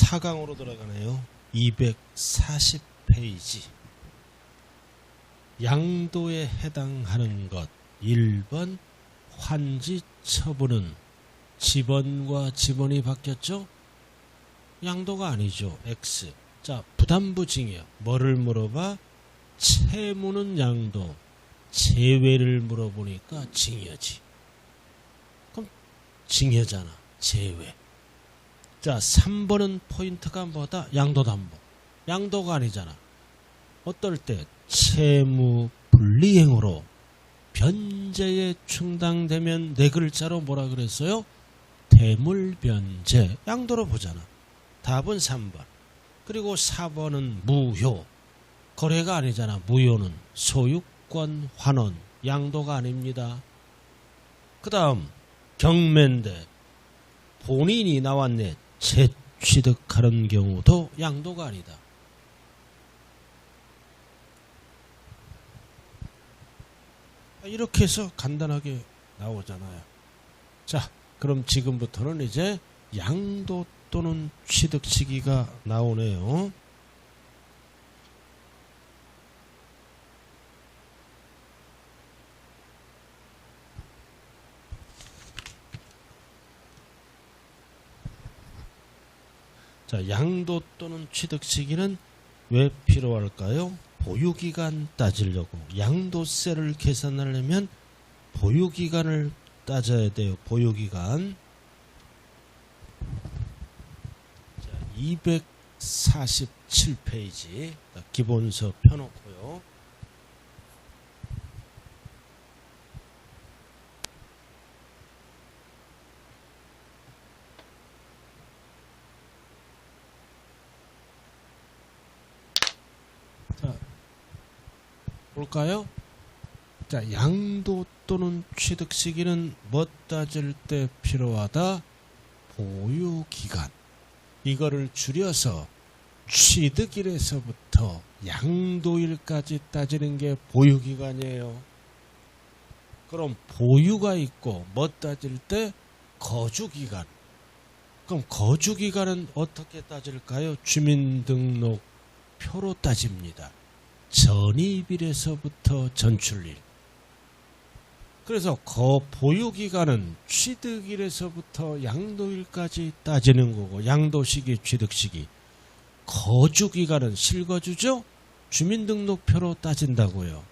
4강으로 들어가네요. 240페이지. 양도에 해당하는 것. 1번 환지 처분은 지번과 지번이 바뀌었죠? 양도가 아니죠. X. 자, 부담부 징여. 뭐를 물어봐? 채무는 양도, 제외를 물어보니까 징여지. 그럼 징여잖아. 제외. 자, 3번은 포인트가 뭐다? 양도담보. 양도가 아니잖아. 어떨 때? 채무 불이행으로 변제에 충당되면 네 글자로 뭐라 그랬어요? 대물변제. 양도로 보잖아. 답은 3번. 그리고 4번은 무효. 거래가 아니잖아. 무효는 소유권 환원. 양도가 아닙니다. 그 다음 경매인데 본인이 나왔네. 재취득하는 경우도 양도가 아니다. 이렇게 해서 간단하게 나오잖아요. 자, 그럼 지금부터는 이제 양도 또는 취득 시기가 나오네요. 자, 양도 또는 취득 시기는 왜 필요할까요? 보유기간 따지려고. 양도세를 계산하려면 보유기간을 따져야 돼요. 보유기간. 자, 247페이지 기본서 펴놓고요. 자, 볼까요? 자, 양도 또는 취득 시기는 뭐 따질 때 필요하다? 보유기간. 이거를 줄여서 취득일에서부터 양도일까지 따지는 게 보유기간이에요. 그럼 보유가 있고 뭐 따질 때? 거주기간. 그럼 거주기간은 어떻게 따질까요? 주민등록표로 따집니다. 전입일에서부터 전출일. 그래서 보유기간은 취득일에서부터 양도일까지 따지는 거고, 양도시기, 취득시기. 거주기간은 실거주죠? 주민등록표로 따진다고요.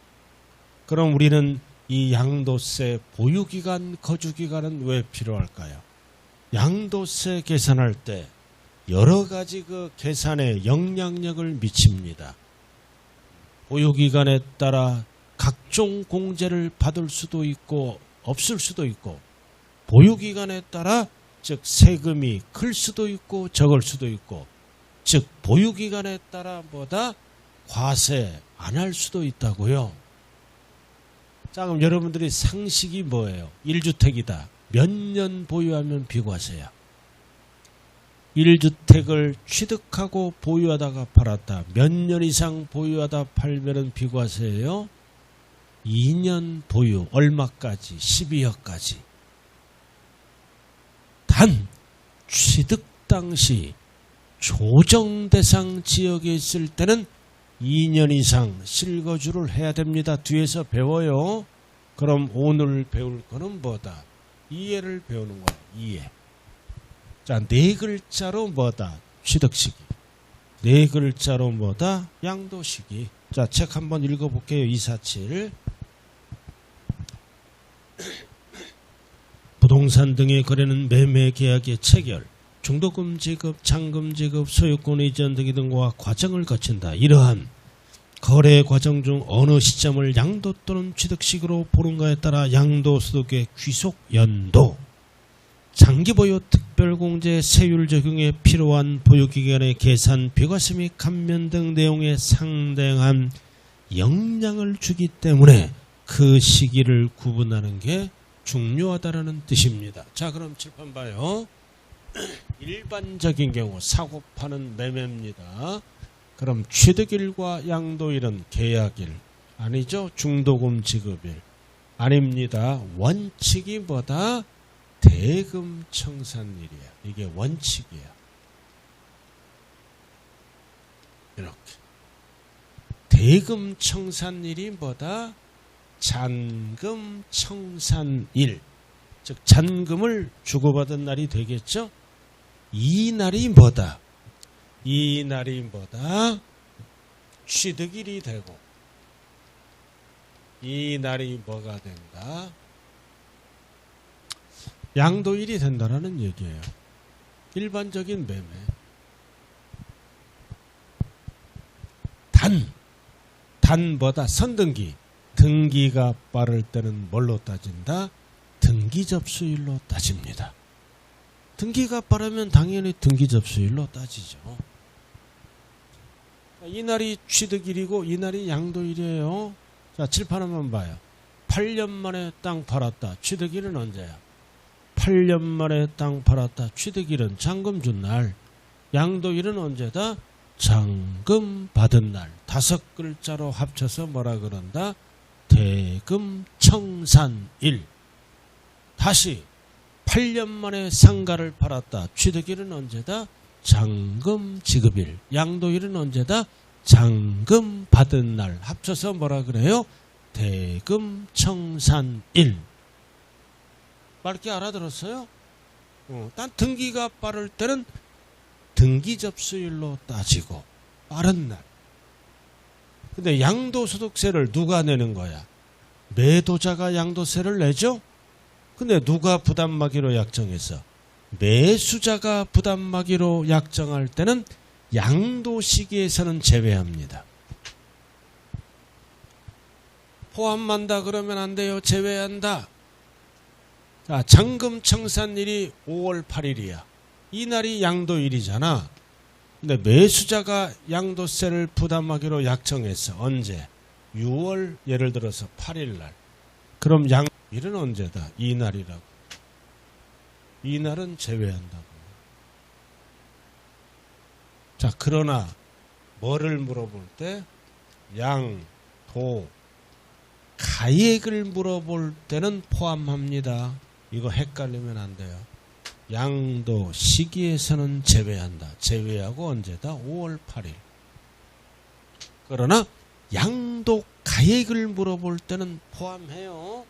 그럼 우리는 이 양도세 보유기간, 거주기간은 왜 필요할까요? 양도세 계산할 때 여러 가지 그 계산에 영향력을 미칩니다. 보유기간에 따라 각종 공제를 받을 수도 있고 없을 수도 있고, 보유기간에 따라 즉 세금이 클 수도 있고 적을 수도 있고, 즉 보유기간에 따라 뭐다? 과세 안 할 수도 있다고요. 자, 그럼 여러분들이 상식이 뭐예요? 1주택이다. 몇 년 보유하면 비과세야? 1주택을 취득하고 보유하다가 팔았다. 몇 년 이상 보유하다 팔면은 비과세예요? 2년 보유. 얼마까지? 12억까지. 단 취득 당시 조정 대상 지역에 있을 때는 2년 이상 실거주를 해야 됩니다. 뒤에서 배워요. 그럼 오늘 배울 거는 뭐다? 이해를 배우는 거야. 이해. 자, 네 글자로 뭐다? 취득시기. 네 글자로 뭐다? 양도시기. 자, 책 한번 읽어볼게요. 247. 부동산 등의 거래는 매매 계약의 체결, 중도금 지급, 잔금 지급, 소유권 이전 등과 과정을 거친다. 이러한 거래 과정 중 어느 시점을 양도 또는 취득식으로 보는가에 따라 양도소득의 귀속 연도, 장기보유 특별공제 세율 적용에 필요한 보유기간의 계산, 비과세 및 감면 등 내용에 상당한 영향을 주기 때문에 그 시기를 구분하는 게 중요하다는 뜻입니다. 자, 그럼 칠판 봐요. 일반적인 경우 사고 파는 매매입니다. 그럼 취득일과 양도일은 계약일 아니죠? 중도금 지급일 아닙니다. 원칙이 뭐다? 대금 청산일이야. 이게 원칙이야. 이렇게. 대금청산일이 뭐다? 잔금청산일. 즉 잔금을 주고받은 날이 되겠죠? 이 날이 뭐다? 이 날이 뭐다? 취득일이 되고, 이 날이 뭐가 된다? 양도일이 된다라는 얘기예요. 일반적인 매매. 단보다 선등기. 등기가 빠를 때는 뭘로 따진다? 등기 접수일로 따집니다. 등기가 빠르면 당연히 등기 접수일로 따지죠. 이 날이 취득일이고 이 날이 양도일이에요. 자, 칠판 한번 봐요. 8년 만에 땅 팔았다. 취득일은 언제야? 8년 만에 땅 팔았다. 취득일은 잔금 준 날. 양도일은 언제다? 잔금 받은 날. 5글자로 합쳐서 뭐라 그런다? 대금청산일. 다시 8년 만에 상가를 팔았다. 취득일은 언제다? 잔금 지급일. 양도일은 언제다? 잔금 받은 날. 합쳐서 뭐라 그래요? 대금청산일. 빠르게 알아들었어요? 딴 등기가 빠를 때는 등기 접수일로 따지고 빠른 날. 근데 양도소득세를 누가 내는 거야? 매도자가 양도세를 내죠? 근데 누가 부담하기로 약정했어? 매수자가 부담하기로 약정할 때는 양도 시기에서는 제외합니다. 포함한다 그러면 안 돼요. 제외한다. 자, 잔금청산일이 5월 8일이야. 이 날이 양도일이잖아. 근데 매수자가 양도세를 부담하기로 약정했어. 언제? 6월 예를 들어서 8일 날. 그럼 양도일은 언제다? 이 날이라고. 이 날은 제외한다고. 자, 그러나 뭐를 물어볼 때? 양, 도, 가액을 물어볼 때는 포함합니다. 이거 헷갈리면 안 돼요. 양도 시기에서는 제외한다. 제외하고 언제다? 5월 8일. 그러나 양도 가액을 물어볼 때는 포함해요.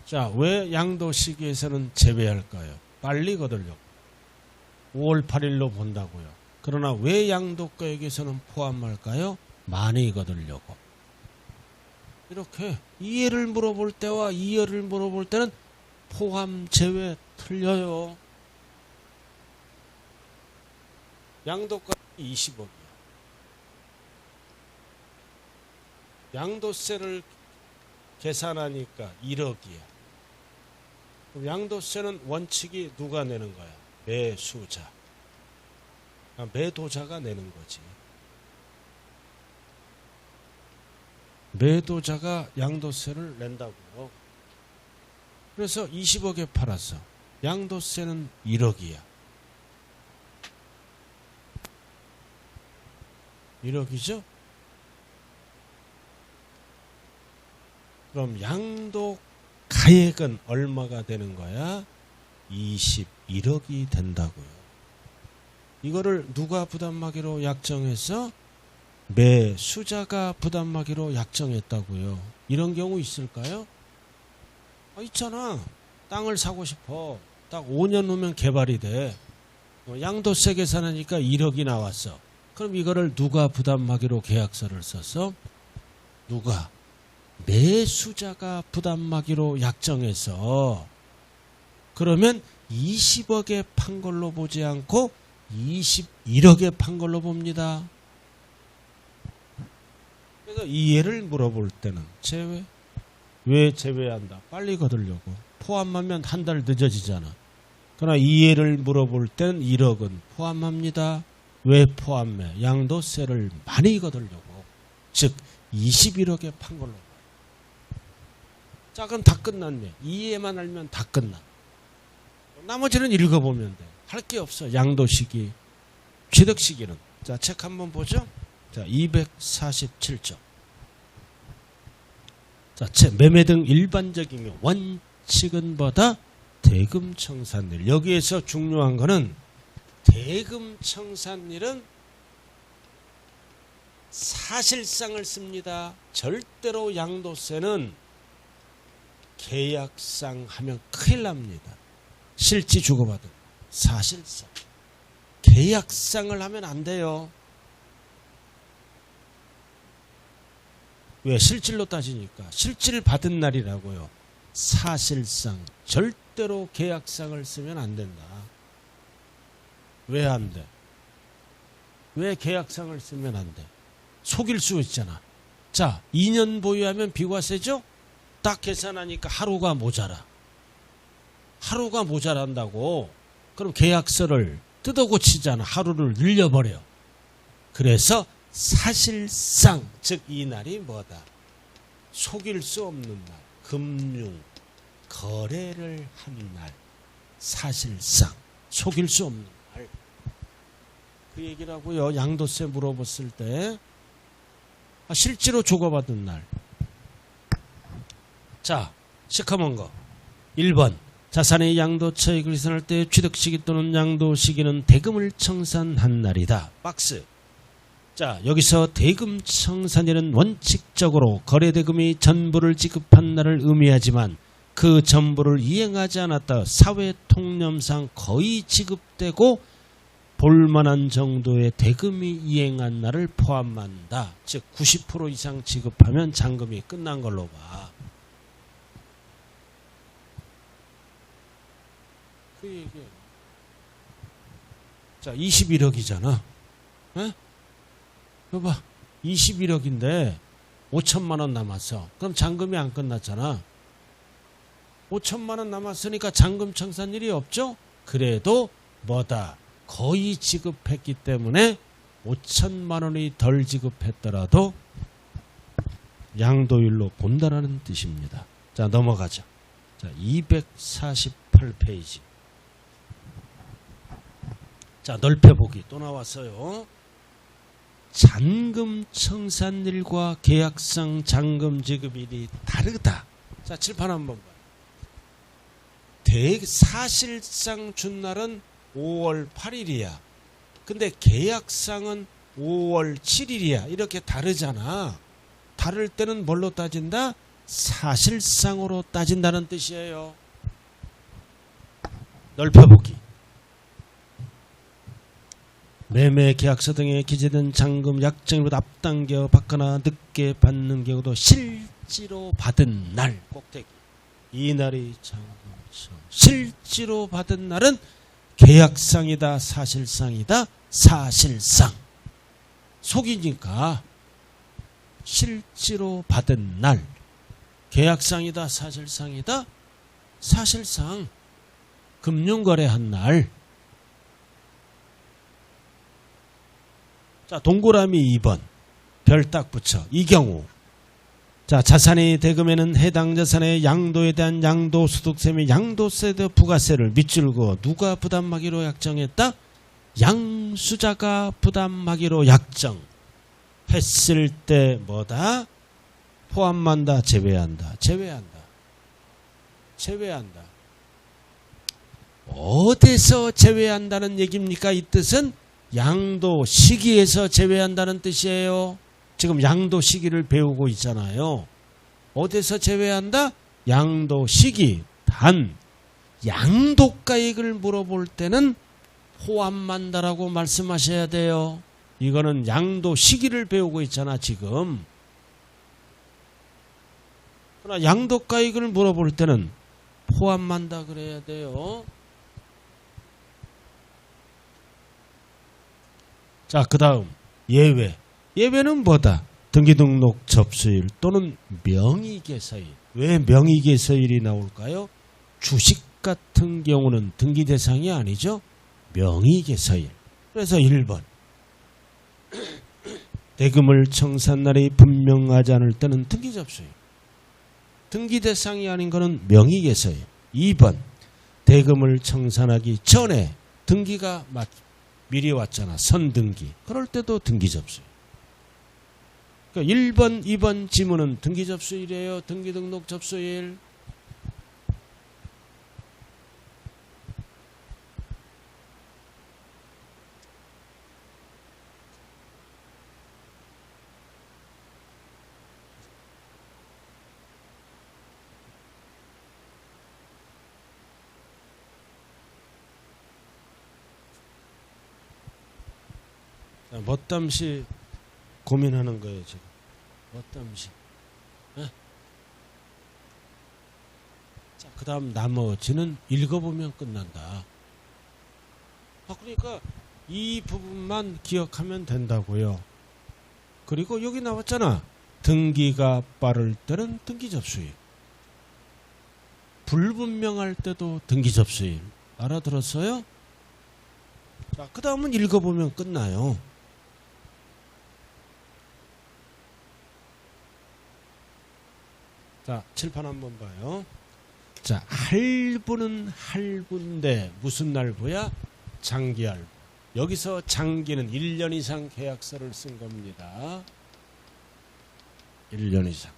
자, 왜 양도 시기에서는 제외할까요? 빨리 거들려고. 5월 8일로 본다고요. 그러나 왜 양도가액에서는 포함할까요? 많이 거들려고. 이렇게 이해를 물어볼 때와 이해를 물어볼 때는 포함, 제외 틀려요. 양도가액이 20억이야. 양도세를 계산하니까 1억이야. 양도세는 원칙이 누가 내는 거야? 매수자. 매도자가 내는 거지. 매도자가 양도세를 낸다고요. 그래서 20억에 팔았어. 양도세는 1억이야. 1억이죠? 그럼 양도 가액은 얼마가 되는 거야? 21억이 된다고요. 이거를 누가 부담하기로 약정해서? 매수자가 부담하기로 약정했다고요. 이런 경우 있을까요? 있잖아. 땅을 사고 싶어. 딱 5년 후면 개발이 돼. 양도세 계산하니까 1억이 나왔어. 그럼 이거를 누가 부담하기로 계약서를 썼어? 누가? 매수자가 부담하기로 약정해서. 그러면 20억에 판 걸로 보지 않고 21억에 판 걸로 봅니다. 그래서 이해를 물어볼 때는 제외. 왜 제외한다? 빨리 거두려고. 포함하면 한 달 늦어지잖아. 그러나 이해를 물어볼 때는 1억은 포함합니다. 왜 포함해? 양도세를 많이 거두려고. 즉 21억에 판 걸로. 자, 그럼 다 끝났네. 이해만 알면 다 끝나. 나머지는 읽어보면 돼. 할 게 없어. 양도 시기, 취득 시기는. 자, 책 한번 보죠. 자, 247쪽. 자, 매매 등 일반적이며 원칙은 뭐다? 대금청산일. 여기에서 중요한 거는 대금청산일은 사실상을 씁니다. 절대로 양도세는 계약상 하면 큰일 납니다. 실지 주고받은 사실상. 계약상을 하면 안 돼요. 왜? 실질로 따지니까. 실질 받은 날이라고요. 사실상 절대로 계약상을 쓰면 안 된다. 왜 안 돼? 왜 계약상을 쓰면 안 돼? 속일 수 있잖아. 자, 2년 보유하면 비과세죠? 딱 계산하니까 하루가 모자라. 하루가 모자란다고. 그럼 계약서를 뜯어 고치잖아. 하루를 늘려버려. 그래서 사실상, 즉 이 날이 뭐다? 속일 수 없는 날. 금융, 거래를 한 날. 사실상 속일 수 없는 날. 그 얘기라고요. 양도세 물어봤을 때 실제로 주고받은 날. 자, 시커먼 거 1번 자산의 양도차익을 계산할 때 취득시기 또는 양도시기는 대금을 청산한 날이다. 박스. 자, 여기서 대금청산일은 원칙적으로 거래대금이 전부를 지급한 날을 의미하지만 그 전부를 이행하지 않았다 사회통념상 거의 지급되고 볼만한 정도의 대금이 이행한 날을 포함한다. 즉 90% 이상 지급하면 잔금이 끝난 걸로 봐. 그 얘기예요. 자, 21억이잖아. 에? 이거 봐. 21억인데 5천만 원 남았어. 그럼 잔금이 안 끝났잖아. 5천만 원 남았으니까 잔금 청산일이 없죠? 그래도 뭐다? 거의 지급했기 때문에 5천만 원이 덜 지급했더라도 양도일로 본다라는 뜻입니다. 자, 넘어가죠. 자, 248페이지. 자, 넓혀보기 또 나왔어요. 잔금 청산일과 계약상 잔금 지급일이 다르다. 자, 칠판 한번 봐요. 사실상 준 날은 5월 8일이야. 근데 계약상은 5월 7일이야. 이렇게 다르잖아. 다를 때는 뭘로 따진다? 사실상으로 따진다는 뜻이에요. 넓혀보기. 매매 계약서 등에 기재된 잔금 약정일보다 앞당겨 받거나 늦게 받는 경우도 실지로 받은 날. 꼭대기. 이 날이 잔금청. 실지로 받은 날은 계약상이다, 사실상이다, 사실상. 속이니까 실지로 받은 날. 계약상이다, 사실상이다, 사실상. 금융거래한 날. 자, 동그라미 2번. 별 딱 붙여. 이 경우. 자, 자산의 대금에는 해당 자산의 양도에 대한 양도소득세 및 양도세 등 부가세를 밑줄고 누가 부담하기로 약정했다? 양수자가 부담하기로 약정했을 때 뭐다? 포함한다, 제외한다. 제외한다. 제외한다. 어디서 제외한다는 얘기입니까? 이 뜻은 양도 시기에서 제외한다는 뜻이에요. 지금 양도 시기를 배우고 있잖아요. 어디서 제외한다? 양도 시기. 단 양도가액을 물어볼 때는 포함한다라고 말씀하셔야 돼요. 이거는 양도 시기를 배우고 있잖아 지금. 그러나 양도가액을 물어볼 때는 포함한다 그래야 돼요. 자, 그 다음 예외. 예외는 뭐다? 등기등록 접수일 또는 명의개서일. 왜 명의개서일이 나올까요? 주식 같은 경우는 등기 대상이 아니죠. 명의개서일. 그래서 1번. 대금을 청산 날이 분명하지 않을 때는 등기 접수일. 등기 대상이 아닌 것은 명의개서일. 2번. 대금을 청산하기 전에 등기가 미리 왔잖아. 선등기. 그럴 때도 등기 접수일. 그러니까 1번, 2번 지문은 등기 접수일이에요. 등기 등록 접수일. 멋담시 고민하는 거예요 지금. 멋담시. 자, 그 다음 나머지는 읽어보면 끝난다. 그러니까 이 부분만 기억하면 된다고요. 그리고 여기 나왔잖아. 등기가 빠를 때는 등기 접수일. 불분명할 때도 등기 접수일. 알아들었어요? 자, 그 다음은 읽어보면 끝나요. 자, 칠판 한번 봐요. 자, 할부는 할부인데 무슨 할부야? 장기할부. 여기서 장기는 1년 이상 계약서를 쓴 겁니다. 1년 이상.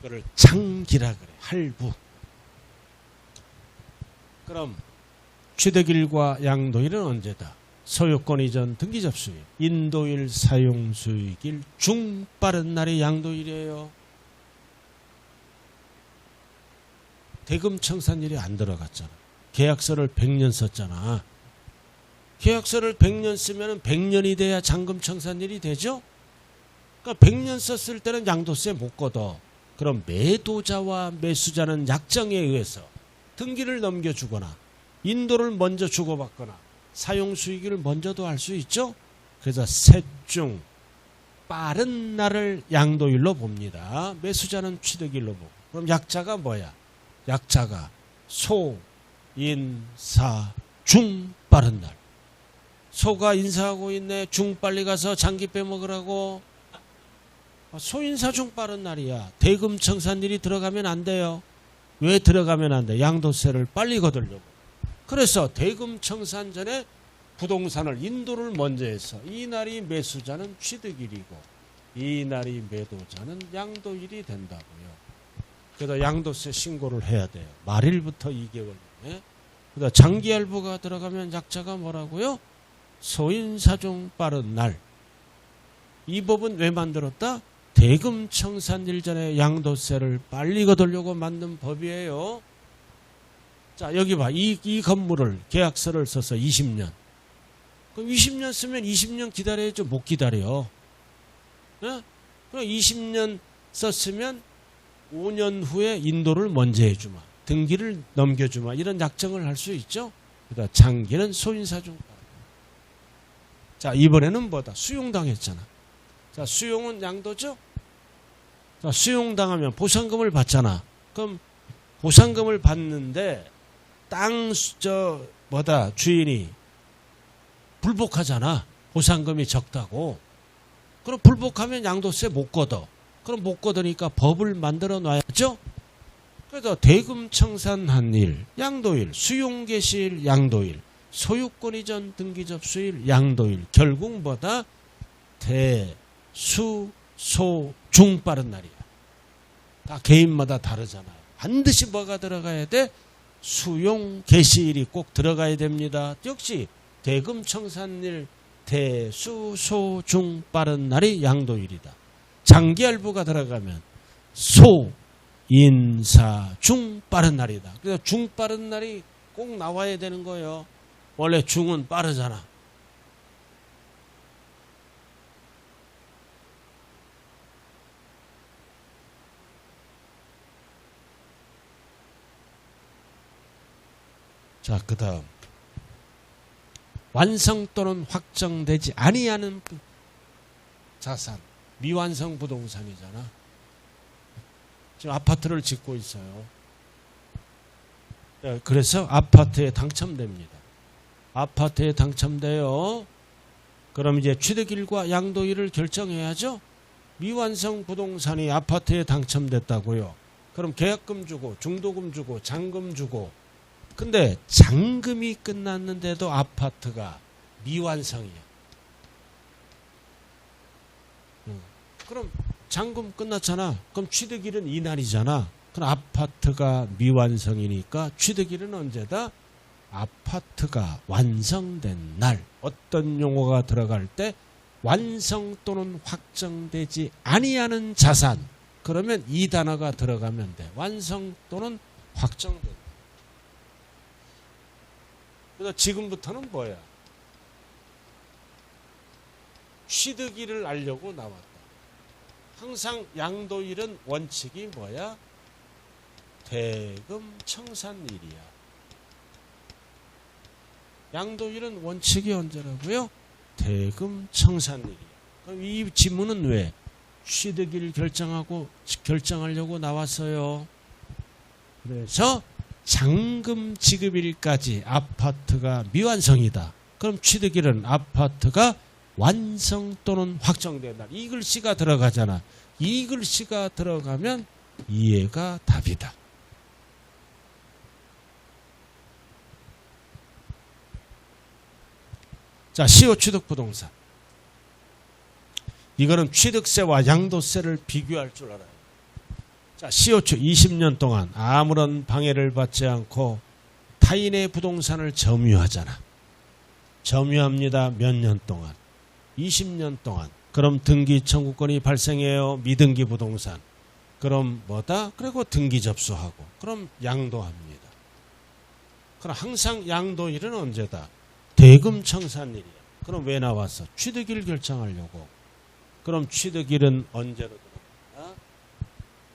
그걸 장기라 그래. 할부. 그럼 취득일과 양도일은 언제다? 소유권 이전 등기 접수일, 인도일, 사용수익일, 중 빠른 날이 양도일이에요. 대금 청산일이 안 들어갔잖아. 계약서를 100년 썼잖아. 계약서를 100년 쓰면 100년이 돼야 잔금 청산일이 되죠? 그러니까 100년 썼을 때는 양도세 못 걷어. 그럼 매도자와 매수자는 약정에 의해서 등기를 넘겨주거나 인도를 먼저 주고받거나 사용수익을 먼저도 할 수 있죠? 그래서 셋 중 빠른 날을 양도일로 봅니다. 매수자는 취득일로 보고. 그럼 약자가 뭐야? 약자가 소, 인, 사, 중 빠른 날. 소가 인사하고 있네. 중 빨리 가서 장기 빼먹으라고. 소인사 중 빠른 날이야. 대금 청산일이 들어가면 안 돼요. 왜 들어가면 안 돼? 양도세를 빨리 거두려고. 그래서 대금 청산 전에 부동산을 인도를 먼저 해서 이 날이 매수자는 취득일이고 이 날이 매도자는 양도일이 된다고요. 그래서 양도세 신고를 해야 돼요. 말일부터 2개월 내에. 그래서 장기할부가 들어가면 약자가 뭐라고요? 소인사중 빠른 날. 이 법은 왜 만들었다? 대금 청산일 전에 양도세를 빨리 거두려고 만든 법이에요. 자, 여기 봐. 이 건물을 계약서를 써서 20년. 그럼 20년 쓰면 20년 기다려야죠. 못 기다려. 네? 그럼 20년 썼으면 5년 후에 인도를 먼저 해주마. 등기를 넘겨주마. 이런 약정을 할 수 있죠. 그러니까 장기는 소인사중. 자, 이번에는 뭐다? 수용당했잖아. 자, 수용은 양도죠? 자, 수용당하면 보상금을 받잖아. 그럼 보상금을 받는데 주인이 불복하잖아. 보상금이 적다고. 그럼 불복하면 양도세 못 걷어. 그럼 못 걷으니까 법을 만들어 놔야죠. 그래서 대금 청산한 일, 양도일, 수용 개시일, 양도일, 소유권 이전 등기 접수일, 양도일. 결국 뭐다? 대, 수, 소, 중 빠른 날이야. 다 개인마다 다르잖아요. 반드시 뭐가 들어가야 돼? 수용 개시일이 꼭 들어가야 됩니다. 역시 대금 청산일, 대, 수, 소, 중 빠른 날이 양도일이다. 장기할부가 들어가면 소, 인, 사, 중 빠른 날이다. 그래서 중 빠른 날이 꼭 나와야 되는 거예요. 원래 중은 빠르잖아. 자, 그 다음 완성 또는 확정되지 아니하는 자산, 미완성 부동산이잖아. 지금 아파트를 짓고 있어요. 그래서 아파트에 당첨됩니다. 아파트에 당첨돼요. 그럼 이제 취득일과 양도일을 결정해야죠. 미완성 부동산이 아파트에 당첨됐다고요. 그럼 계약금 주고 중도금 주고 잔금 주고. 근데 잔금이 끝났는데도 아파트가 미완성이야. 그럼 잔금 끝났잖아. 그럼 취득일은 이날이잖아. 그럼 아파트가 미완성이니까 취득일은 언제다? 아파트가 완성된 날. 어떤 용어가 들어갈 때 완성 또는 확정되지 아니하는 자산. 그러면 이 단어가 들어가면 돼. 완성 또는 확정된. 그래서 지금부터는 뭐야? 취득일을 알려고 나왔다. 항상 양도일은 원칙이 뭐야? 대금청산일이야. 양도일은 원칙이 언제라고요? 대금청산일이야. 그럼 이 지문은 왜? 취득일 결정하려고 나왔어요. 그래서 잔금 지급일까지 아파트가 미완성이다. 그럼 취득일은 아파트가 완성 또는 확정된다. 이 글씨가 들어가잖아. 이 글씨가 들어가면 이해가 답이다. 자, 시효 취득 부동산. 이거는 취득세와 양도세를 비교할 줄 알아요. 자, 시효초 20년 동안 아무런 방해를 받지 않고 타인의 부동산을 점유하잖아. 점유합니다. 몇 년 동안? 20년 동안. 그럼 등기 청구권이 발생해요. 미등기 부동산. 그럼 뭐다? 그리고 등기 접수하고. 그럼 양도합니다. 그럼 항상 양도일은 언제다? 대금청산일이야. 그럼 왜 나왔어? 취득일 결정하려고. 그럼 취득일은 언제로 들어간다?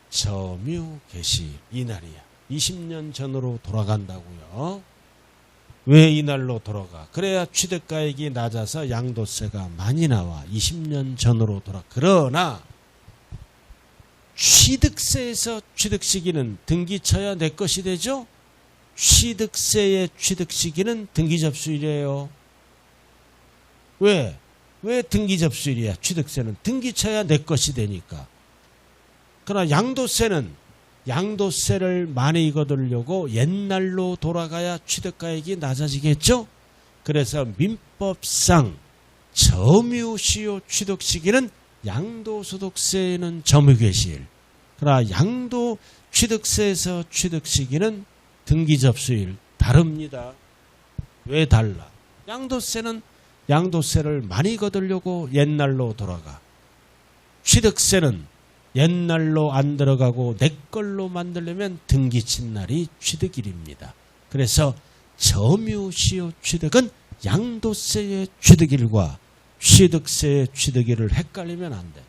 점유 개시 이날이야. 20년 전으로 돌아간다고요. 왜 이날로 돌아가? 그래야 취득가액이 낮아서 양도세가 많이 나와. 20년 전으로 돌아. 그러나 취득세에서 취득 시기는 등기 쳐야 내 것이 되죠? 취득세의 취득 시기는 등기 접수일이에요. 왜? 왜 등기 접수일이야? 취득세는 등기 쳐야 내 것이 되니까. 그러나 양도세를 많이 거두려고 옛날로 돌아가야 취득가액이 낮아지겠죠? 그래서 민법상 점유시효 취득 시기는 양도소득세에는 점유개시일. 그러나 양도 취득세에서 취득 시기는 등기 접수일. 다릅니다. 왜 달라? 양도세를 많이 거두려고 옛날로 돌아가. 취득세는 옛날로 안 들어가고 내 걸로 만들려면 등기 친 날이 취득일입니다. 그래서 점유시효 취득은 양도세의 취득일과 취득세의 취득일을 헷갈리면 안 돼.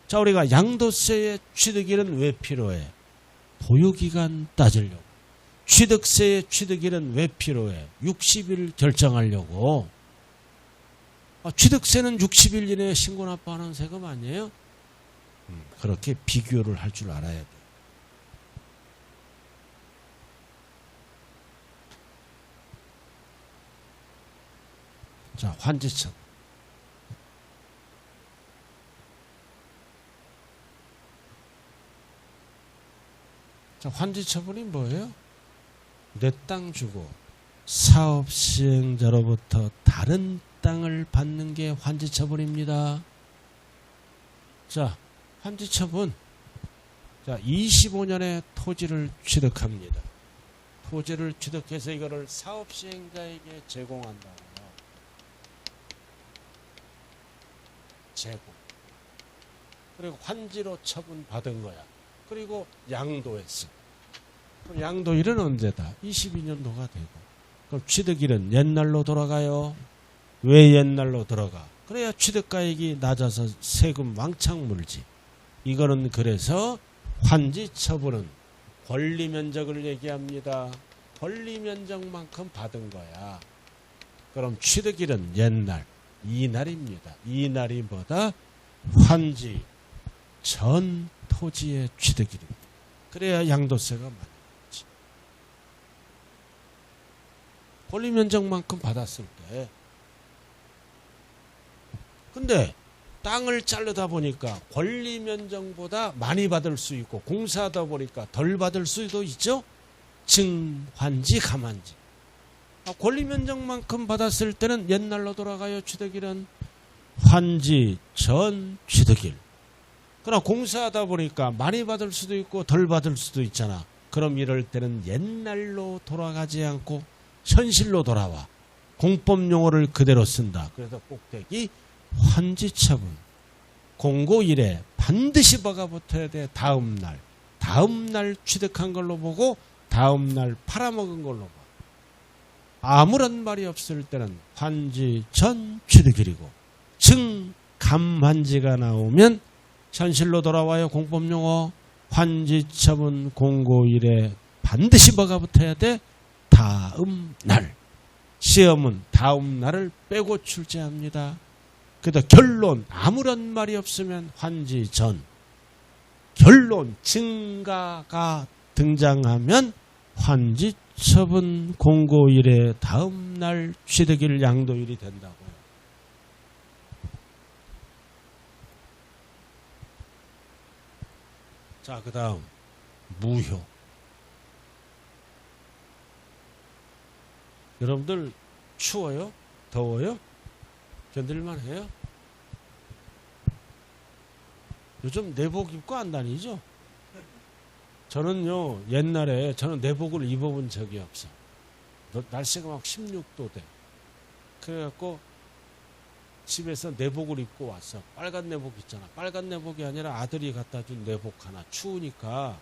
자, 우리가 양도세의 취득일은 왜 필요해? 보유기간 따지려고. 취득세의 취득일은 왜 필요해? 60일 결정하려고. 취득세는 60일 이내에 신고 납부하는 세금 아니에요? 그렇게 비교를 할 줄 알아야 돼. 자, 환지처분. 자, 환지처분이 뭐예요? 내 땅 주고 사업 시행자로부터 다른 땅을 받는 게 환지처분입니다. 자, 환지처분. 자, 25년에 토지를 취득합니다. 토지를 취득해서 이거를 사업 시행자에게 제공한다고요. 제공. 그리고 환지로 처분 받은 거야. 그리고 양도했어. 그럼 양도일은 언제다? 22년도가 되고. 그럼 취득일은 옛날로 돌아가요. 왜 옛날로 들어가? 그래야 취득가액이 낮아서 세금 왕창 물지. 이거는 그래서 환지처분은 권리면적을 얘기합니다. 권리면적만큼 받은 거야. 그럼 취득일은 옛날, 이날입니다. 이날이 뭐다? 환지 전 토지의 취득일입니다. 그래야 양도세가 많이 나지. 권리면적만큼 받았을 때. 근데 땅을 자르다 보니까 권리면적보다 많이 받을 수 있고 공사하다 보니까 덜 받을 수도 있죠. 증환지 감환지. 권리면적만큼 받았을 때는 옛날로 돌아가요. 취득일은 환지 전 취득일. 그러나 공사하다 보니까 많이 받을 수도 있고 덜 받을 수도 있잖아. 그럼 이럴 때는 옛날로 돌아가지 않고 현실로 돌아와. 공법용어를 그대로 쓴다. 그래서 꼭대기 환지처분. 공고일에 반드시 뭐가 붙어야 돼? 다음날. 다음날 취득한 걸로 보고 다음날 팔아먹은 걸로 봐. 아무런 말이 없을 때는 환지 전 취득일이고 증 감환지가 나오면 현실로 돌아와요. 공법용어. 환지처분 공고일에 반드시 뭐가 붙어야 돼? 다음 날. 시험은 다음 날을 빼고 출제합니다. 그래도 결론 아무런 말이 없으면 환지 전. 결론 증가가 등장하면 환지처분 공고일에 다음 날 취득일 양도일이 된다고요. 자, 그 다음 무효. 여러분들 추워요? 더워요? 견딜만 해요? 요즘 내복 입고 안 다니죠? 저는요, 옛날에 저는 내복을 입어본 적이 없어. 날씨가 막 16도 돼. 그래갖고 집에서 내복을 입고 왔어. 빨간 내복 있잖아. 빨간 내복이 아니라 아들이 갖다 준 내복 하나. 추우니까.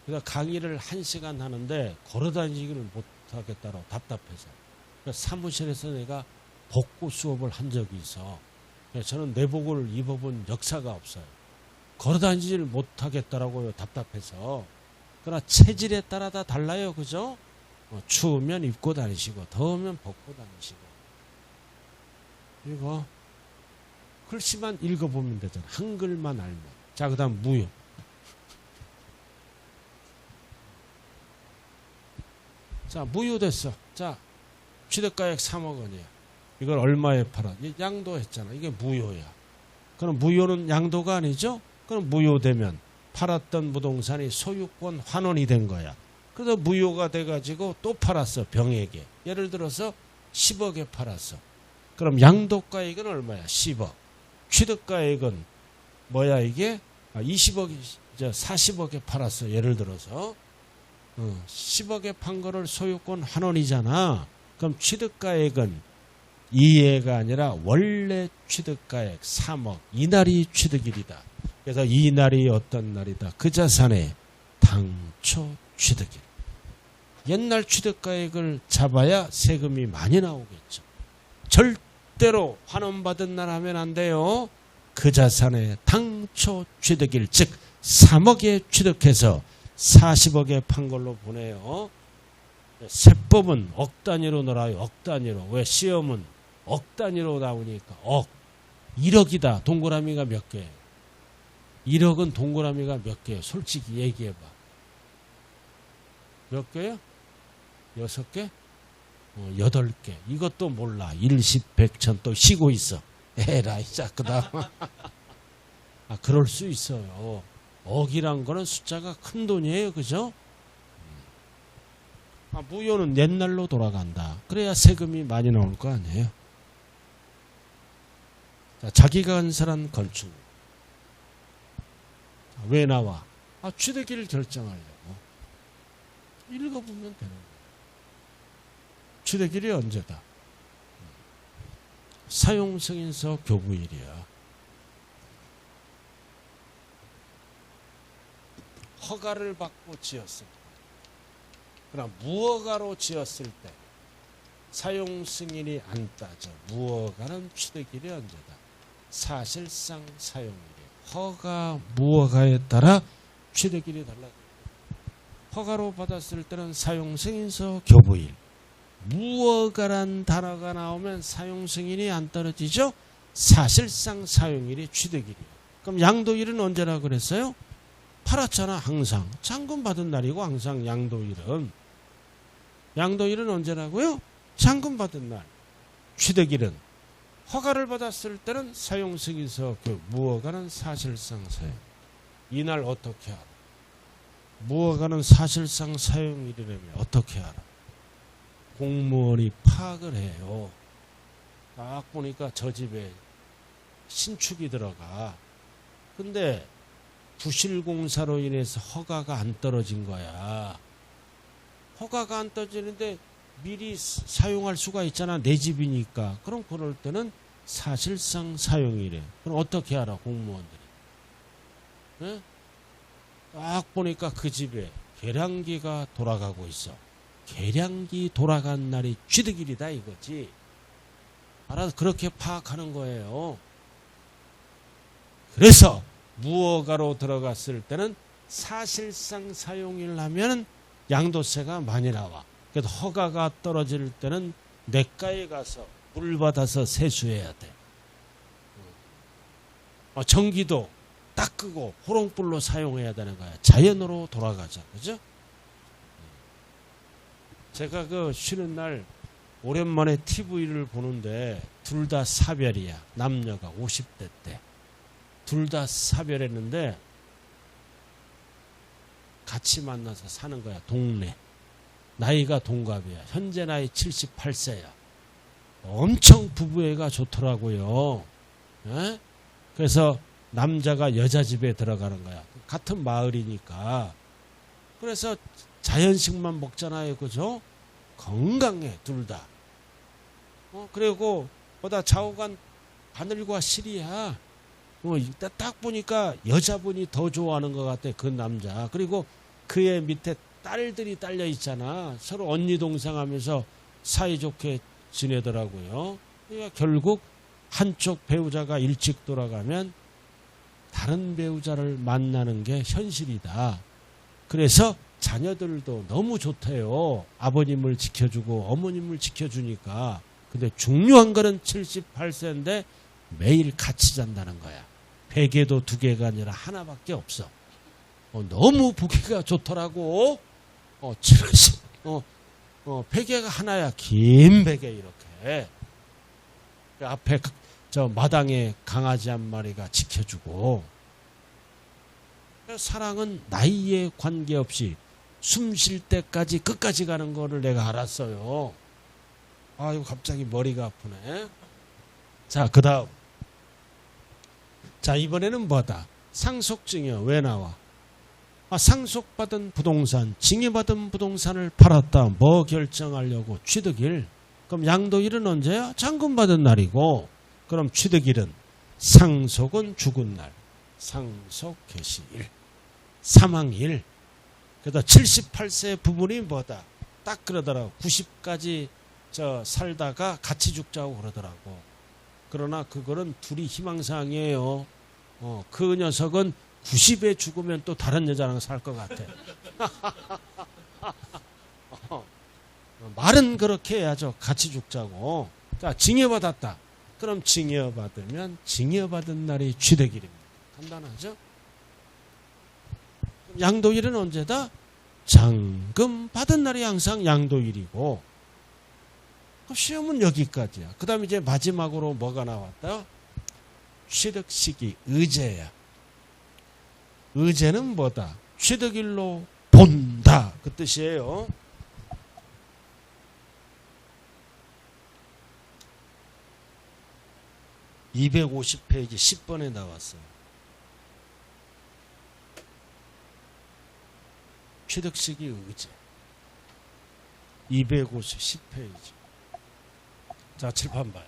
그래서 강의를 1시간 하는데 걸어 다니기를 못하겠다고 답답해서. 그래서 사무실에서 내가 벗고 수업을 한 적이 있어. 저는 내복을 입어본 역사가 없어요. 걸어 다니지를 못하겠다라고요. 답답해서. 그러나 체질에 따라 다 달라요. 그죠? 추우면 입고 다니시고 더우면 벗고 다니시고. 이거 글씨만 읽어보면 되잖아. 한글만 알면. 자, 그 다음 무효. 자, 무효 됐어. 자, 취득가액 3억 원이야. 이걸 얼마에 팔아? 양도했잖아. 이게 무효야. 그럼 무효는 양도가 아니죠? 그럼 무효되면 팔았던 부동산이 소유권 환원이 된 거야. 그래서 무효가 돼가지고 또 팔았어. 병에게. 예를 들어서 10억에 팔았어. 그럼 양도가액은 얼마야? 10억. 취득가액은 뭐야 이게? 20억이 40억에 팔았어. 예를 들어서 10억에 판 거를 소유권 환원이잖아. 그럼 취득가액은 이해가 아니라 원래 취득가액 3억. 이날이 취득일이다. 그래서 이날이 어떤 날이다? 그 자산의 당초 취득일. 옛날 취득가액을 잡아야 세금이 많이 나오겠죠. 절대로 환원받은 날 하면 안 돼요. 그 자산의 당초 취득일, 즉 3억에 취득해서 40억에 판 걸로 보내요. 세법은 억 단위로 놀아요. 억 단위로. 왜? 시험은 억 단위로 나오니까. 억. 1억이다. 동그라미가 몇 개? 1억은 동그라미가 몇 개? 솔직히 얘기해봐. 몇 개요? 6개? 8개. 이것도 몰라. 1, 10, 100, 1000 또 쉬고 있어. 에라이 자꾸다. 그럴 수 있어요. 억이란 거는 숫자가 큰 돈이에요. 그죠? 무효는 옛날로 돌아간다. 그래야 세금이 많이 나올 거 아니에요. 자, 자기가 건설한 건축. 왜 나와? 취득일 결정하려고. 읽어보면 되는 거예요. 취득일이 언제다? 사용승인서 교부일이야. 허가를 받고 지었을 때. 그러나 무허가로 지었을 때 사용승인이 안 따져. 무허가는 취득일이 언제다? 사실상 사용일이야. 허가, 무허가에 따라 취득일이 달라져. 허가로 받았을 때는 사용승인서 교부일. 무허가란 단어가 나오면 사용승인이 안 떨어지죠? 사실상 사용일이 취득일이에요. 그럼 양도일은 언제라 그랬어요? 팔았잖아. 항상. 잔금 받은 날이고 항상 양도일은. 양도일은 언제라고요? 잔금 받은 날. 취득일은. 허가를 받았을 때는 사용승인서 무허가는 사실상 사용. 이날 어떻게 알아? 무허가는 사실상 사용일이라면 어떻게 알아? 공무원이 파악을 해요. 딱 보니까 저 집에 신축이 들어가. 근데 부실공사로 인해서 허가가 안 떨어진 거야. 허가가 안 떨어지는데 미리 사용할 수가 있잖아. 내 집이니까. 그럼 그럴 때는 사실상 사용이래. 그럼 어떻게 알아? 공무원들이. 네? 딱 보니까 그 집에 계량기가 돌아가고 있어. 계량기 돌아간 날이 취득일이다 이거지. 알아서 그렇게 파악하는 거예요. 그래서 무허가로 들어갔을 때는 사실상 사용을 하면 양도세가 많이 나와. 그래서 허가가 떨어질 때는 내과에 가서 물 받아서 세수해야 돼. 전기도 딱 끄고 호롱불로 사용해야 되는 거야. 자연으로 돌아가자. 그죠? 제가 그 쉬는 날 오랜만에 TV를 보는데 둘 다 사별이야. 남녀가 50대 때. 둘 다 사별했는데 같이 만나서 사는 거야. 동네. 나이가 동갑이야. 현재 나이 78세야. 엄청 부부애가 좋더라고요. 에? 그래서 남자가 여자 집에 들어가는 거야. 같은 마을이니까. 그래서 자연식만 먹잖아요. 그죠? 건강해, 둘 다. 그리고 보다 좌우간 바늘과 실이야. 딱 보니까 여자분이 더 좋아하는 것 같아. 그 남자. 그리고 그의 밑에 딸들이 딸려 있잖아. 서로 언니 동생 하면서 사이좋게 지내더라고요. 그러니까 결국 한쪽 배우자가 일찍 돌아가면 다른 배우자를 만나는 게 현실이다. 그래서 자녀들도 너무 좋대요. 아버님을 지켜주고 어머님을 지켜주니까. 근데 중요한 거는 78세인데 매일 같이 잔다는 거야. 베개도 2개가 아니라 하나밖에 없어. 너무 보기가 좋더라고. 70, 베개가 하나야. 긴 베개 이렇게. 그 앞에 저 마당에 강아지 한 마리가 지켜주고. 사랑은 나이에 관계없이 숨 쉴 때까지 끝까지 가는 거를 내가 알았어요. 아유, 갑자기 머리가 아프네. 자, 그 다음. 자, 이번에는 뭐다? 상속증여. 왜 나와? 상속받은 부동산, 징여받은 부동산을 팔았다. 뭐 결정하려고? 취득일. 그럼 양도일은 언제야? 잔금받은 날이고. 그럼 취득일은 상속은 죽은 날. 상속 개시일. 사망일. 그래서 78세 부분이 뭐다? 딱 그러더라고. 90까지 살다가 같이 죽자고 그러더라고. 그러나 그거는 둘이 희망사항이에요. 그 녀석은 90에 죽으면 또 다른 여자랑 살 것 같아. 말은 그렇게 해야죠. 같이 죽자고. 자, 징여받았다. 그럼 징여받으면 징여받은 날이 취득일입니다. 간단하죠? 양도일은 언제다? 잔금 받은 날이 항상 양도일이고. 시험은 여기까지야. 그 다음에 이제 마지막으로 뭐가 나왔다? 취득시기 의제야. 의제는 뭐다? 취득일로 본다. 그 뜻이에요. (250페이지) 10번에 나왔어요. 취득시기 의제 250 10페이지. 자, 칠판 봐요.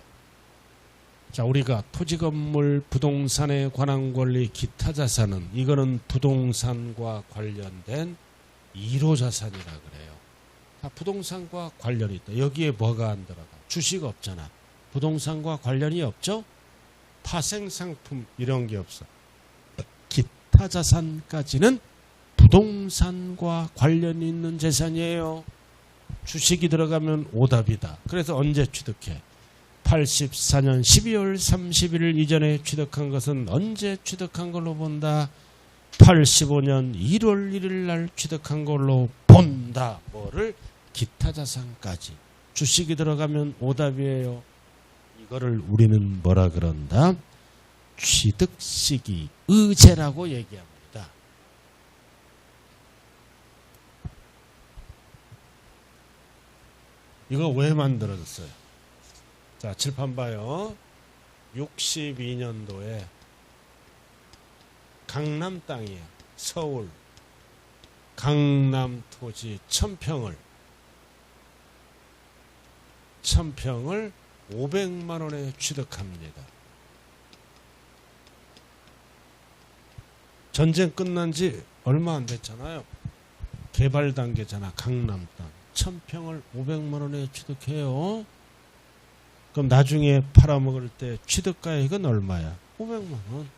자, 우리가 토지 건물 부동산에 관한 권리 기타 자산은 이거는 부동산과 관련된 1호 자산이라 그래요. 다 부동산과 관련이 있다. 여기에 뭐가 안 들어가? 주식 없잖아. 부동산과 관련이 없죠? 파생상품 이런 게 없어. 기타 자산까지는 부동산과 관련이 있는 재산이에요. 주식이 들어가면 오답이다. 그래서 언제 취득해? 84년 12월 31일 이전에 취득한 것은 언제 취득한 걸로 본다? 85년 1월 1일 날 취득한 걸로 본다. 뭐를? 기타 자산까지. 주식이 들어가면 오답이에요. 이거를 우리는 뭐라 그런다? 취득시기 의제라고 얘기합니다. 이거 왜 만들어졌어요? 자, 칠판 봐요. 62년도에 강남 땅이에요. 서울 강남 토지 1000평을 500만 원에 취득합니다. 전쟁 끝난 지 얼마 안 됐잖아요. 개발 단계잖아. 강남 땅 1000평을 500만 원에 취득해요. 그럼 나중에 팔아먹을 때 취득가액은 얼마야? 500만 원.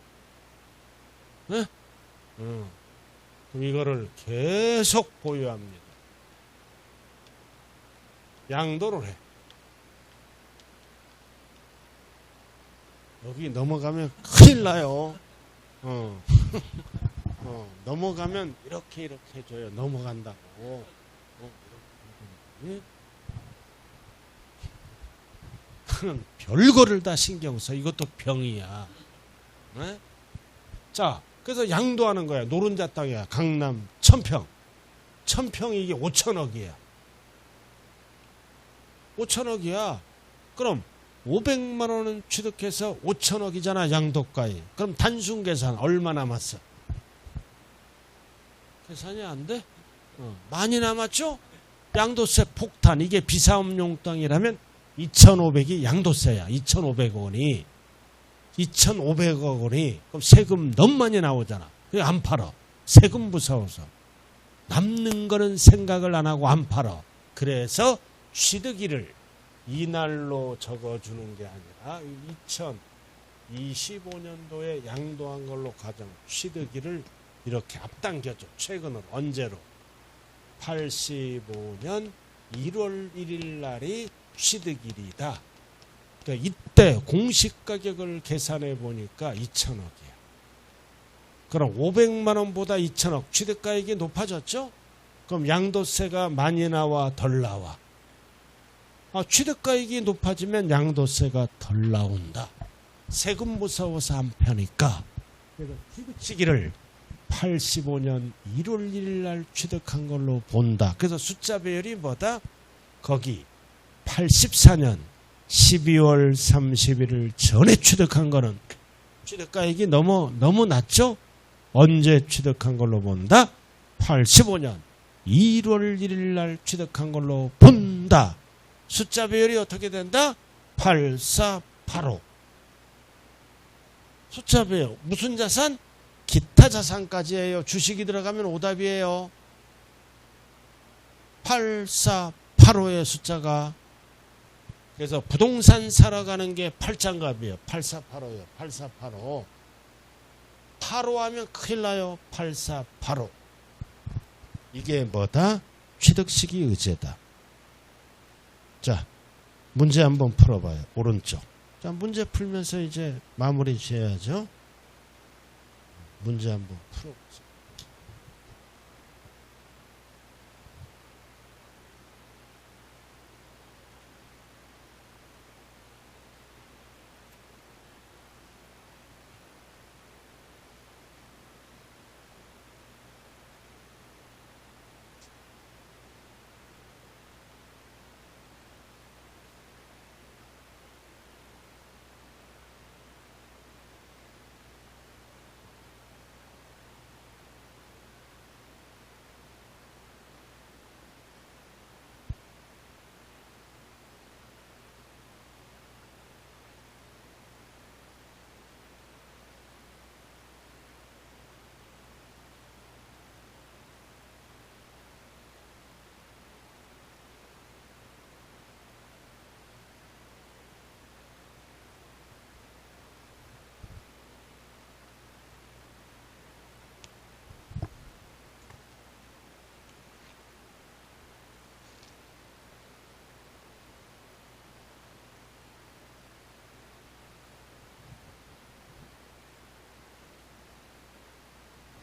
네? 그럼 이거를 계속 보유합니다. 양도를 해. 여기 넘어가면 큰일 나요. 넘어가면 이렇게 해줘요. 넘어간다고. 그는 별거를 다 신경 써. 이것도 병이야. 네? 자, 그래서 양도하는 거야. 노른자 땅이야. 강남 1000평. 1000평이 이게 5천억이야. 5천억이야. 그럼 500만 원은 취득해서 5천억이잖아. 양도가에. 그럼 단순 계산 얼마 남았어? 계산이 안 돼? 많이 남았죠? 양도세 폭탄. 이게 비사업용 땅이라면 2,500이 양도세야. 2,500억 원이. 2,500억 원이. 그럼 세금 너무 많이 나오잖아. 그게 안 팔어. 세금 무서워서. 남는 거는 생각을 안 하고 안 팔어. 그래서 취득일을 이날로 적어주는 게 아니라 2025년도에 양도한 걸로 가정 취득일을 이렇게 앞당겨줘. 최근으로. 언제로? 85년 1월 1일 날이 취득일이다. 그러니까 이때 공시가격을 계산해 보니까 2천억이야. 그럼 500만 원보다 2천억 취득가액이 높아졌죠? 그럼 양도세가 많이 나와 덜 나와? 취득가액이 높아지면 양도세가 덜 나온다. 세금 무서워서 안 펴니까. 그래서 취득 시기를 85년 1월 1일 날 취득한 걸로 본다. 그래서 숫자 배열이 뭐다? 거기 84년 12월 31일 전에 취득한 거는 취득가액이 너무 낮죠? 언제 취득한 걸로 본다? 85년 1월 1일 날 취득한 걸로 본다. 숫자 배열이 어떻게 된다? 8485. 숫자 배열. 무슨 자산? 기타 자산까지 해요. 주식이 들어가면 오답이에요. 8485의 숫자가. 그래서 부동산 사러 가는 게 8장갑이에요. 8485요. 8485. 85 하면 큰일 나요. 8485. 이게 뭐다? 취득시기 의제다. 자, 문제 한번 풀어봐요. 오른쪽. 자, 문제 풀면서 이제 마무리 지어야죠. 문제 한번 풀어보세요.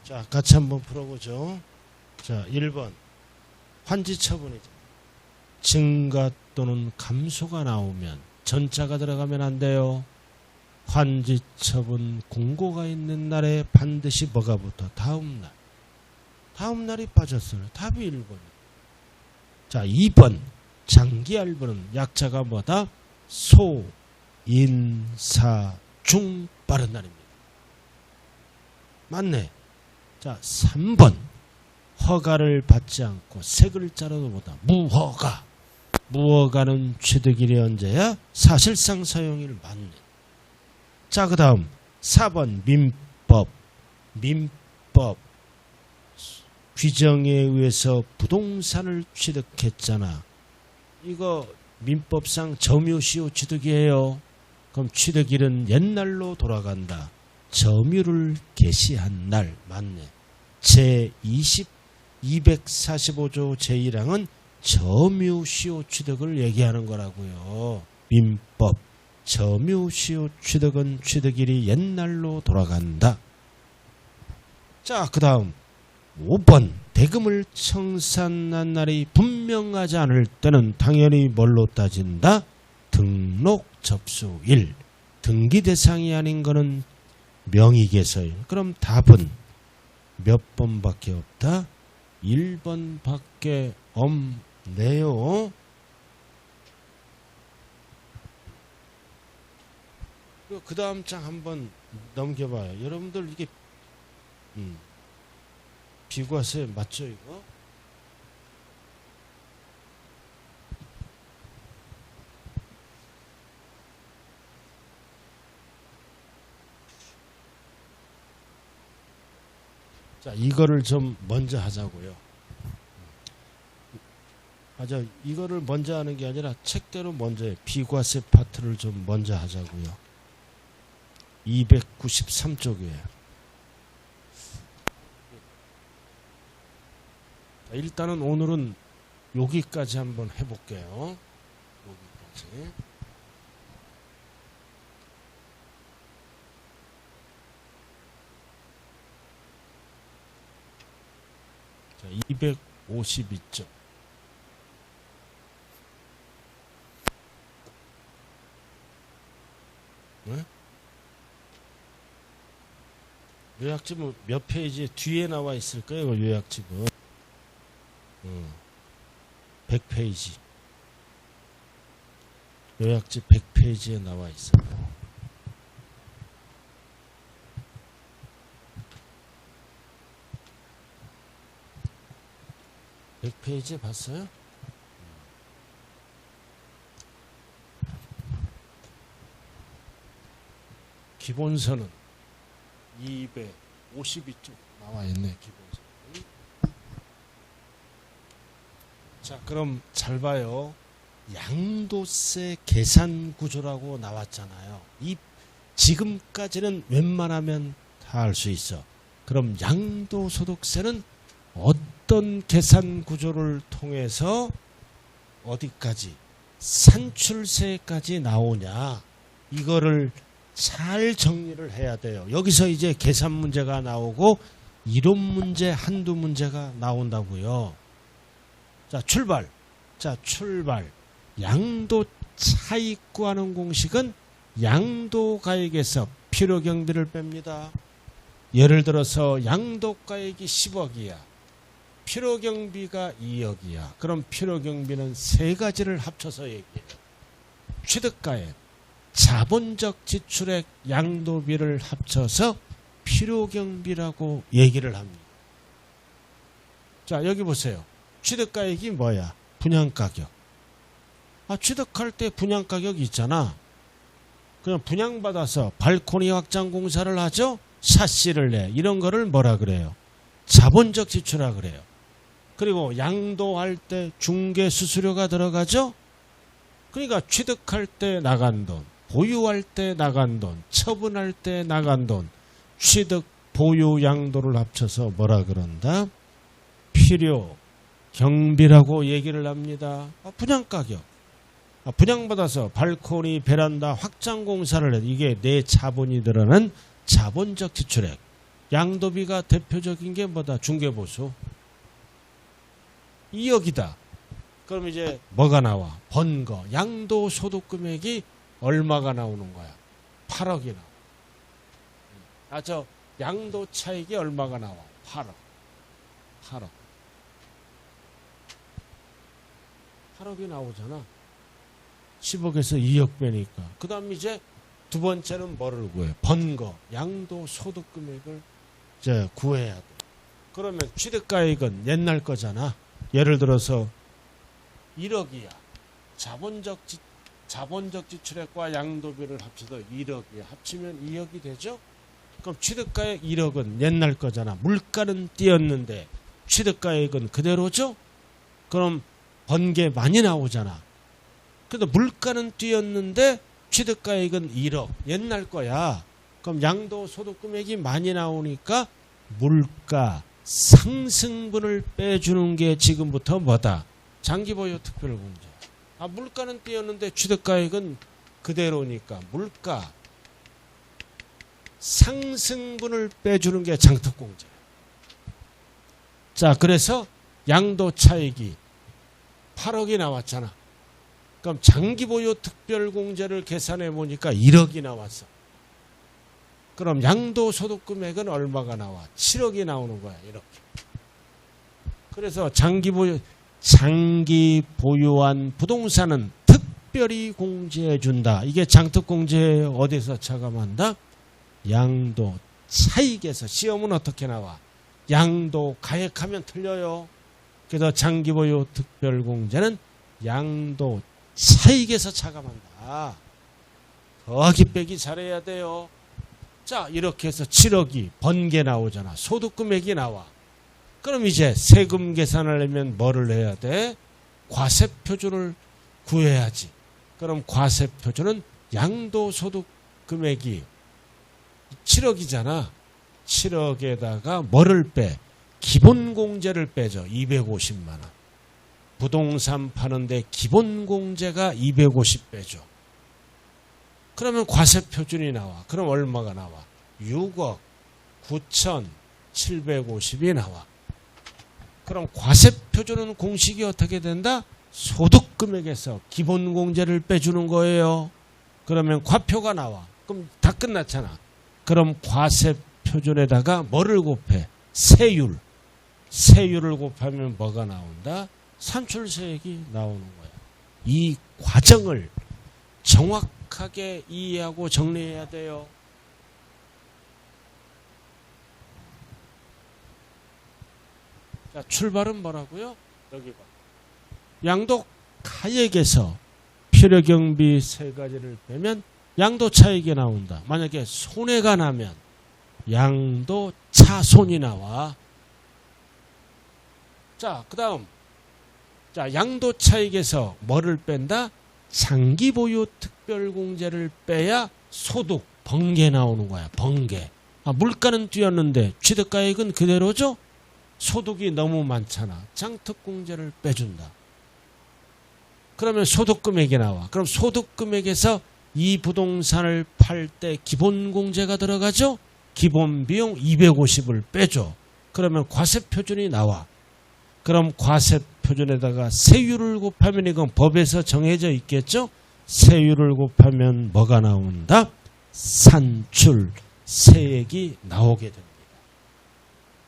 자, 같이 한번 풀어보죠. 자, 1번. 환지처분이죠. 증가 또는 감소가 나오면 전자가 들어가면 안 돼요. 환지처분 공고가 있는 날에 반드시 뭐가 붙어? 다음날. 다음날이 빠졌어요. 답이 1번. 자, 2번. 장기할부는 약자가 뭐다? 소, 인, 사, 중 빠른 날입니다. 맞네. 자, 3번. 허가를 받지 않고 세 글자로도 보다 무허가. 무허가는 취득일이 언제야? 사실상 사용일 맞네. 자, 그 다음 4번 민법. 민법. 규정에 의해서 부동산을 취득했잖아. 이거 민법상 점유시효 취득이에요. 그럼 취득일은 옛날로 돌아간다. 점유를 개시한 날 맞네. 제20 245조 제1항은 점유시효 취득을 얘기하는 거라고요. 민법 점유시효 취득은 취득일이 옛날로 돌아간다. 자, 그 다음 5번 대금을 청산한 날이 분명하지 않을 때는 당연히 뭘로 따진다? 등록 접수일. 등기 대상이 아닌 거는 명의개서일. 그럼 답은 몇 번밖에 없다? 1번밖에 없네요. 그 다음 장 한번 넘겨봐요. 여러분들 이게 비과세 맞죠 이거? 자, 이거를 좀 먼저 하자고요. 맞아, 이거를 먼저 하는 게 아니라 책대로 먼저 해. 비과세 파트를 좀 먼저 하자고요. 293쪽이에요. 일단은 오늘은 여기까지 한번 해볼게요. 여기까지. 자, 252쪽. 네? 요약집은 몇 페이지 뒤에 나와 있을 거예요. 요약집은 100페이지. 요약집 100페이지에 나와 있어요. 페이지 봤어요? 기본서는 252쪽 나와 있네. 기본서. 자, 그럼 잘 봐요. 양도세 계산 구조라고 나왔잖아요. 지금까지는 웬만하면 다 알 수 있어. 그럼 양도소득세는 어떤 계산 구조를 통해서 어디까지 산출세까지 나오냐, 이거를 잘 정리를 해야 돼요. 여기서 이제 계산 문제가 나오고 이론 문제 한두 문제가 나온다고요. 자, 출발. 양도 차익 구하는 공식은 양도가액에서 필요경비를 뺍니다. 예를 들어서 양도가액이 10억이야. 필요경비가 2억이야. 그럼 필요경비는 세 가지를 합쳐서 얘기해요. 취득가액, 자본적 지출액, 양도비를 합쳐서 필요경비라고 얘기를 합니다. 자, 여기 보세요. 취득가액이 뭐야? 분양가격. 취득할 때 분양가격이 있잖아. 그냥 분양받아서 발코니 확장 공사를 하죠? 샤시를 내. 이런 거를 뭐라 그래요? 자본적 지출이라 그래요. 그리고 양도할 때 중개 수수료가 들어가죠? 그러니까 취득할 때 나간 돈, 보유할 때 나간 돈, 처분할 때 나간 돈, 취득, 보유, 양도를 합쳐서 뭐라 그런다? 필요 경비라고 얘기를 합니다. 분양가격. 분양받아서 발코니, 베란다, 확장 공사를 해. 이게 내 자본이 들어가는 자본적 지출액. 양도비가 대표적인 게 뭐다? 중개보수. 2억이다. 그럼 이제 뭐가 나와? 번 거. 양도소득금액이 얼마가 나오는 거야? 8억이 나와. 저 양도차익이 얼마가 나와? 8억. 8억이 나오잖아. 10억에서 2억 빼니까. 그 다음 이제 두 번째는 뭐를 구해? 번 거. 양도소득금액을 이제 구해야 돼. 그러면 취득가액은 옛날 거잖아. 예를 들어서 1억이야. 자본적 지출액과 양도비를 합쳐서 1억이야. 합치면 2억이 되죠? 그럼 취득가액 1억은 옛날 거잖아. 물가는 뛰었는데 취득가액은 그대로죠? 그럼 번개 많이 나오잖아. 근데 물가는 뛰었는데 취득가액은 1억. 옛날 거야. 그럼 양도소득금액이 많이 나오니까 물가 상승분을 빼주는 게 지금부터 뭐다? 장기보유 특별공제. 물가는 뛰었는데 취득가액은 그대로니까 물가 상승분을 빼주는 게 장특공제. 자, 그래서 양도차익이 8억이 나왔잖아. 그럼 장기보유 특별공제를 계산해 보니까 1억이 나왔어. 그럼 양도소득금액은 얼마가 나와? 7억이 나오는 거야. 이렇게. 그래서 장기 보유한 부동산은 특별히 공제해 준다. 이게 장특공제 어디서 차감한다? 양도차익에서. 시험은 어떻게 나와? 양도가액하면 틀려요. 그래서 장기보유 특별공제는 양도차익에서 차감한다. 더하기 빼기 잘해야 돼요. 자, 이렇게 해서 7억이 번개 나오잖아. 소득금액이 나와. 그럼 이제 세금 계산을 하려면 뭐를 해야 돼? 과세표준을 구해야지. 그럼 과세표준은 양도소득금액이 7억이잖아. 7억에다가 뭐를 빼? 기본공제를 빼죠. 250만 원. 부동산 파는데 기본공제가 250 빼죠. 그러면 과세표준이 나와. 그럼 얼마가 나와? 6억 9,750이 나와. 그럼 과세표준은 공식이 어떻게 된다? 소득금액에서 기본공제를 빼주는 거예요. 그러면 과표가 나와. 그럼 다 끝났잖아. 그럼 과세표준에다가 뭐를 곱해? 세율. 세율을 곱하면 뭐가 나온다? 산출세액이 나오는 거야. 이 과정을 정확하게 이해하고 정리해야 돼요. 자, 출발은 뭐라고요? 여기 봐. 양도가액에서 필요경비 세 가지를 빼면 양도차익이 나온다. 만약에 손해가 나면 양도차손이 나와. 자, 그 다음. 자, 양도차익에서 뭐를 뺀다? 장기보유 특별공제를 빼야 소득, 번개 나오는 거야. 번개. 물가는 뛰었는데 취득가액은 그대로죠? 소득이 너무 많잖아. 장특공제를 빼준다. 그러면 소득금액이 나와. 그럼 소득금액에서 이 부동산을 팔 때 기본공제가 들어가죠? 기본비용 250을 빼줘. 그러면 과세표준이 나와. 그럼 과세표준에다가 세율을 곱하면 이건 법에서 정해져 있겠죠? 세율을 곱하면 뭐가 나온다? 산출세액이 나오게 됩니다.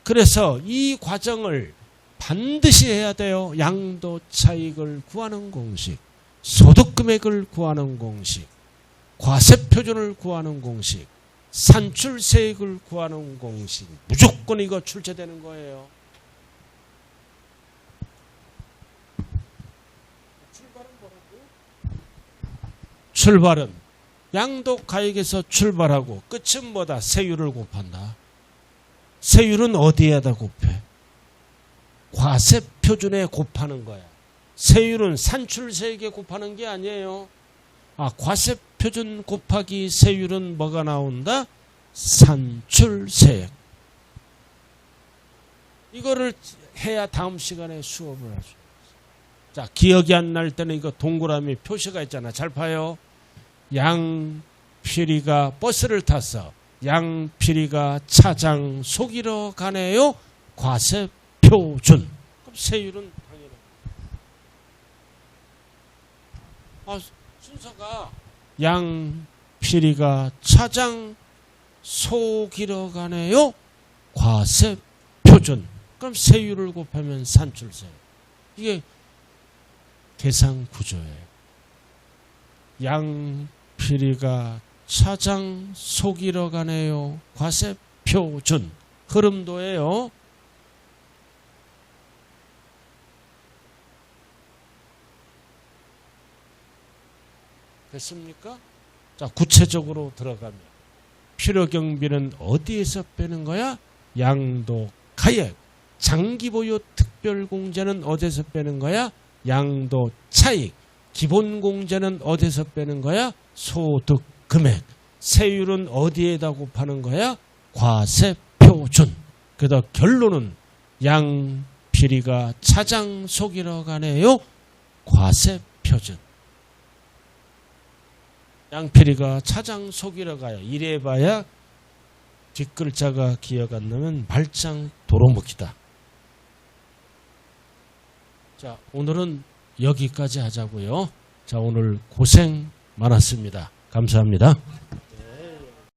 그래서 이 과정을 반드시 해야 돼요. 양도차익을 구하는 공식, 소득금액을 구하는 공식, 과세표준을 구하는 공식, 산출세액을 구하는 공식. 무조건 이거 출제되는 거예요. 출발은 양도가액에서 출발하고 끝은 뭐다? 세율을 곱한다. 세율은 어디에다 곱해? 과세표준에 곱하는 거야. 세율은 산출세액에 곱하는 게 아니에요. 과세표준 곱하기 세율은 뭐가 나온다? 산출세액. 이거를 해야 다음 시간에 수업을 할 수 있어요. 자, 기억이 안 날 때는 이거 동그라미 표시가 있잖아. 잘 봐요. 양필이가 버스를 탔어. 양필이가 차장 속이러 가네요. 과세표준. 그럼 세율은 당연한. 순서가 양필이가 차장 속이러 가네요. 과세표준. 그럼 세율을 곱하면 산출세율. 이게 계산 구조예요. 양필이가 차장 속이러 가네요. 과세표준. 흐름도예요. 됐습니까? 자, 구체적으로 들어가면 필요경비는 어디에서 빼는 거야? 양도가액. 장기보유 특별공제는 어디서 빼는 거야? 양도차익. 기본공제는 어디서 빼는 거야? 소득금액. 세율은 어디에다 곱하는 거야? 과세표준. 그래서 결론은 양피리가 차장 속이러 가네요. 과세표준. 양피리가 차장 속이러 가요. 이래봐야 뒷글자가 기억 안 나면 말짱 도로묵이다. 자, 오늘은 여기까지 하자고요. 자, 오늘 고생 많았습니다. 감사합니다.